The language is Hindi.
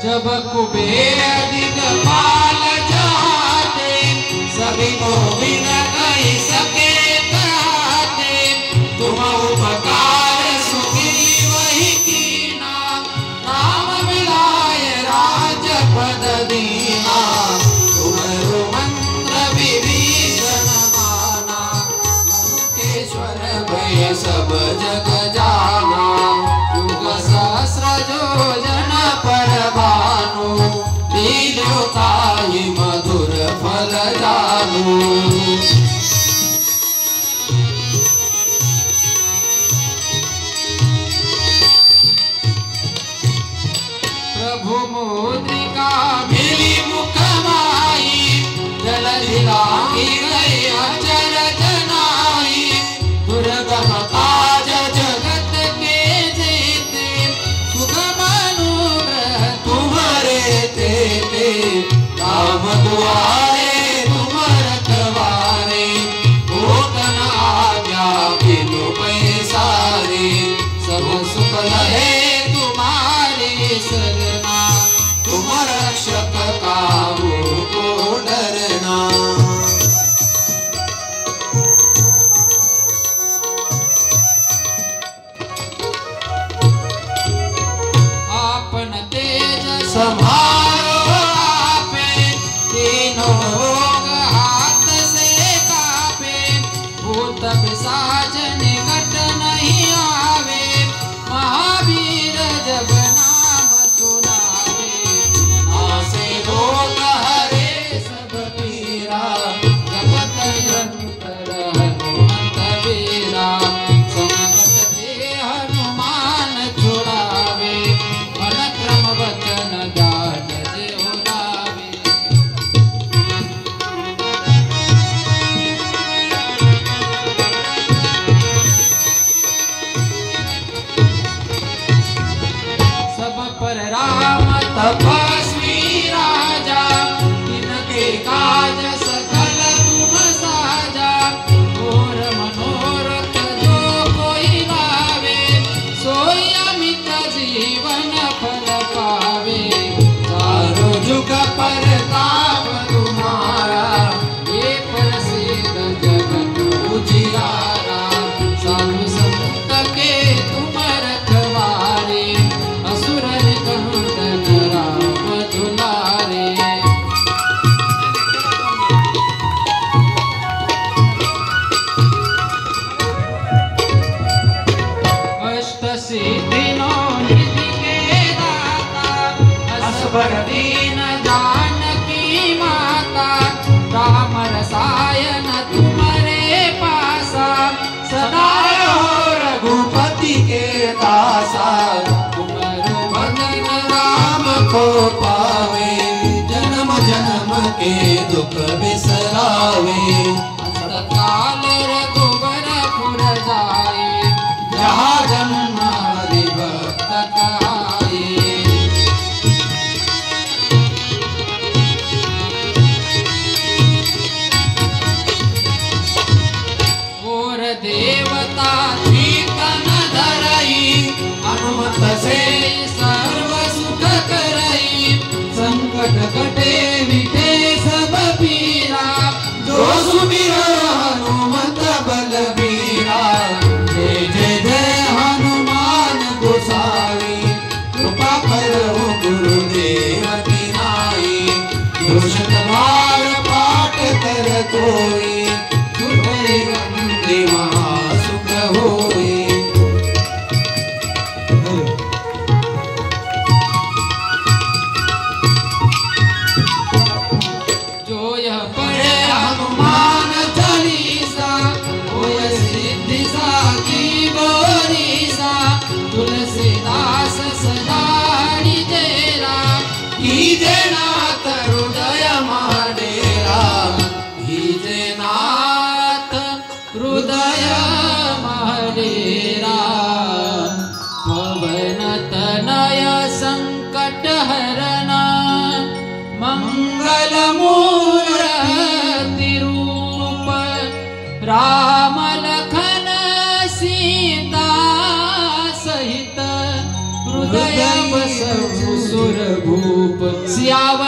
जब कुबेर दिगपाल चाहते सभी को बिना कही सके कहते तुम उपकार सुखी वही कीना नाम मिलाए राज पद दीना तुम्हारो मंत्र विभीषण माना लंकेश्वर भय सब जग जाना युग सहस्र योजन पर ताई मधुर फल जानू प्रभु मुद्रिका मिली मुख माई जल दिलाही गई अचर जनाई दुर्गम काज जगत के जेते सुगम अनुग्रह तुम्हारे तेते राम दुआरे तुम रखवारे भूतन आज्ञा बिनु पैसारे सब सुख लहे तुम्हारी सरना तुम रक्षक काहू को डरना। आपन तेज संभारो आपे तीनों लोग हाथ से कापे भूत पिशाच निकट नहीं आवे महावीर जब नाम सुनावे आसे रोग हरे सब पीरा जपत निरंतर हनुमंत वीरा संकट के हनुमान छुड़ावे मन क्रम वचन दान जे उड़ावे। सब पर राम तपस्वी राजा इनके काज सकल तुम साजा और मनोरथ जो कोई लावे सोई अमित जीवन फल पावे चारों जुग परताप तुम्हारा ये प्रसिद्ध जगत उजियारा साधु संत के तुम रखवारे असुर निकंदन राम दुलारे। अष्ट सिद्धियों निधि के दाता असबर दीन जानकी माता राम रसायन तुम्हारे पासा सदा हो रघु के दुख बिसरावे। काल रघुबरपुर जाए, जहाँ जन्म हरि भक्त कहाए। और देवता चितन धरई, हनुमत से सर्व सुख करई। संकट कटे मिटे सब पीरा, जो सुमिरो हनुमत बलबीरा। जय जय जय हनुमान गोसावी, कृपा करो गुरुदेव की नाई। दुष्ट मार पाठ कर कोई, सुखई वंदे महासुख होई। जो यह पढ़े हनुमान चालीसा, होय सिद्धि साखी गौरीसा। तुलसीदास सदा हरिचेरा, कीजे नाथ हृदय महाडेरा। कीजे नाथ हृदय महडेरा। पवन तनय संकट हरन, मंगल मूर्ति रूप। राम लखन सीता सहित, हृदय बसहु सुरभूप। सियावर